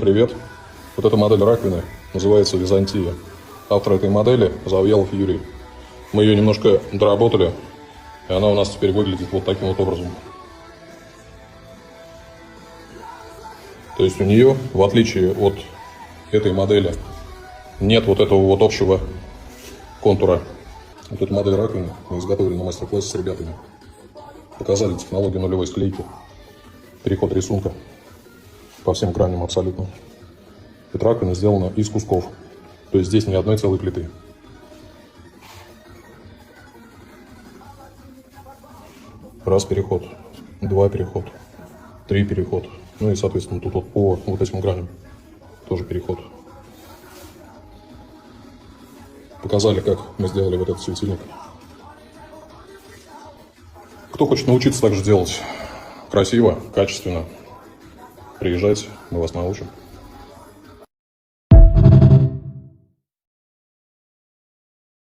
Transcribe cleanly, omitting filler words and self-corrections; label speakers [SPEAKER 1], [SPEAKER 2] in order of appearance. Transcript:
[SPEAKER 1] Привет. Вот эта модель раковины называется Византия. Автор этой модели Завьялов Юрий. Мы ее немножко доработали, и она у нас теперь выглядит вот таким вот образом. То есть у нее, в отличие от этой модели, нет вот этого вот общего контура. Вот эту модель раковины мы изготовили на мастер-классе с ребятами. Показали технологию нулевой склейки, переход рисунка по всем граням абсолютно. Эта раковина сделана из кусков, то есть здесь ни одной целой плиты. Раз переход, два переход, три переход. Ну и, соответственно, тут вот по вот этим граням тоже переход. Показали, как мы сделали вот этот светильник. Кто хочет научиться так же делать красиво, качественно, приезжайте, мы вас научим.